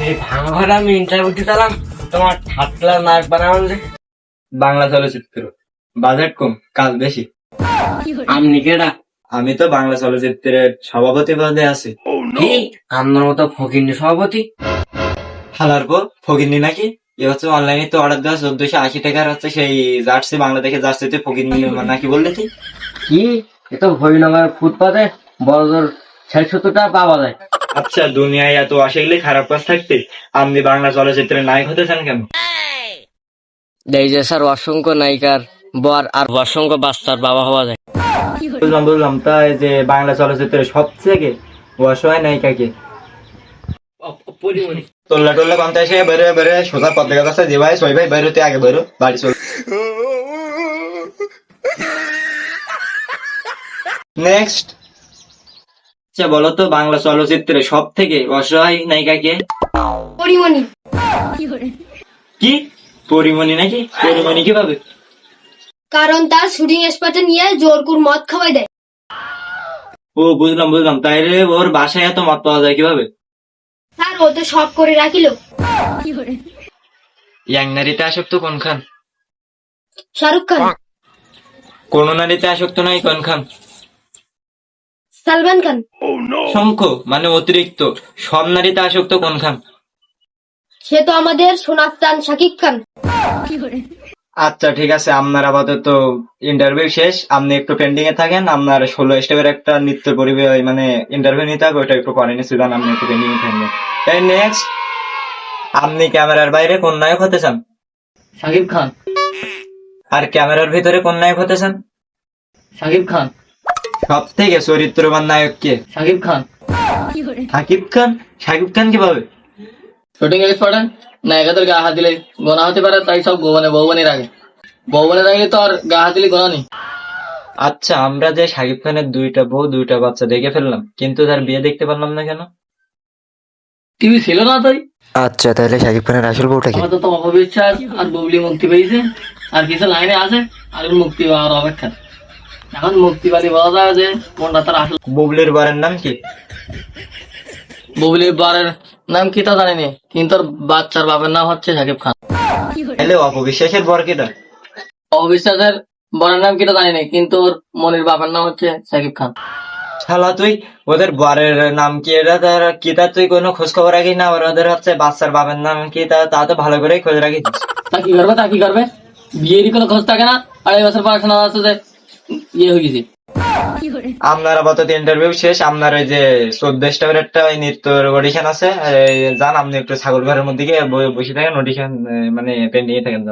এই ভাঙাঘরে আমি ইন্টারভিউ দিতাম, তোমার থার্ড ক্লাস নায়ক বানানো যে। বাংলা চলচ্চিত্র বাজেট কম, কাজ বেশি। আপনি কেডা? আমি তো বাংলা চলচ্চিত্রের সভাপতি পদে আছি। কি আপনার মতো ফকির সভাপতি? হালার পর ফকিরনি নাকি? এ হচ্ছে অনলাইনে তো অর্ডার দেওয়া 1480 টাকার হচ্ছে সেই জার্সি, বাংলাদেশের জার্সিতে ফকিরনি নাকি বললে তুই? কি এ তো হরিনগর ফুটপাতে বড় জোর 60-70 টাকা পাওয়া যায়। আচ্ছা, দুনিয়ায় এত আসলে খারাপ কাজ থাকতে আপনি বাংলা চলচ্চিত্রের নায়ক হতে চান কেন? এই যে স্যার অসংখ্য নায়িকার বর আর অসংখ্য বাচ্চার বাবা হওয়া যায়। বুঝলাম তাই যে বাংলা চলচ্চিত্রের সবথেকে অসহায় নায়িকাকে তোল্লা টোল্লা কমতে এসে বেরো বেরো সোজা পথ দেখা যাচ্ছে যে ভাই সই ভাই বেরোতে আগে বেরো বাড়ি চল। নেক্সট। আচ্ছা বলো তো বাংলা চলচ্চিত্রে সব থেকে অসহায় নায়িকা কে? পরিমণি। কি পরিমণি নাকি? পরিমণি কিভাবে? কারণ তার শুটিং স্পটে নিয়ে জোর করে মদ খাওয়াই দেয়। ও বুঝলাম তাইলে ওর বাসায় এত মত পাওয়া যায় কিভাবে? স্যার ও তো সব করে রাখিল। ইয়াং নারীতে আসক্ত কোনখান? শাহরুখ খান। কোন নারীতে আসক্ত নাই কোনখান? সালমান খান। শঙ্খ মানে অতিরিক্ত। সব নারীতে আসক্ত কোনখান? সে তো আমাদের সোনার চাঁদ শাকিব খান। আচ্ছা ঠিক আছে, আপনার আপাতত ইন্টারভিউ শেষ, আপনি একটু পেন্ডিং এ থাকেন। আপনার 16 স্টেপের একটা নৃত্য পরিবেশ মানে ইন্টারভিউ নিতে হবে, ওটা একটু করেনি সুদান, আপনি একটু পেন্ডিং এ থাকবেন। এই নেক্সট, আপনি ক্যামেরার বাইরে কোন নায়ক হতে চান? শাকিব খান। আর ক্যামেরার ভিতরে কোন নায়ক হতে চান? শাকিব খান। সব থেকে চরিত্রবান নায়ক কে? শাকিব খান। শাকিব খান। শাকিব খান কিভাবে? শুটিং স্পটে নায়িকাদের গা হাত দিলে গোনা হতে পারে, তাই সব বৌবানি রাখে। বৌবানি রাখলে তো আর গা হাত দিলে গোনা নেই। আচ্ছা, আমরা যে শাকিব খানের 2টা বউ 2টা বাচ্চা দেখে ফেললাম, কিন্তু তার বিয়ে দেখতে পারলাম না কেন? টিভি ছিল না তাই। আচ্ছা, তাহলে শাকিব খানের আসল বউটা কি? আমাদের তো অপবিশ্বাস আর বুবলি মুক্তি পেয়েছে, আর কিছু লাইনে আছে আর মুক্তি পাওয়ার অপেক্ষা। এখন মুক্তি পালি বলা যায় যে কোনটা তার আসল। বুবলির বরের নাম কি? বুবলির বারের নাম কি তা জানিনি, কিন্তু ওর বাচ্চার বাবার নাম হচ্ছে শাকিব খান। তাহলে অপবিশ্বাসের বর কেটা? অবিশ্বাসের বরের নাম কি তা জানিনি, কিন্তু ওর মনির বাবার নাম হচ্ছে শাকিব খান। শালা তুই ওদের বরের নাম কি এটা তার কি তা তুই কোনো খোঁজ খবর রাখিস না? ওদের হচ্ছে বাচ্চার বাবার নাম কি তা তো ভালো করে খোঁজ রাখিস। তা কি করবে? বিয়েরই কোনো খোঁজ থাকে না, 2.5 বছর পড়াশোনা আছে যে ইয়ে হয়ে গেছে। আপনার আপাতত ইন্টারভিউ শেষ, আপনার ওই যে 14 স্টেপের একটা ওই নৃত্য অডিশন আছে, যান আপনি একটু ছাগল ঘরের মধ্যে গিয়ে বসে থাকেন, অডিশন মানে পেন্ডিং থাকেন।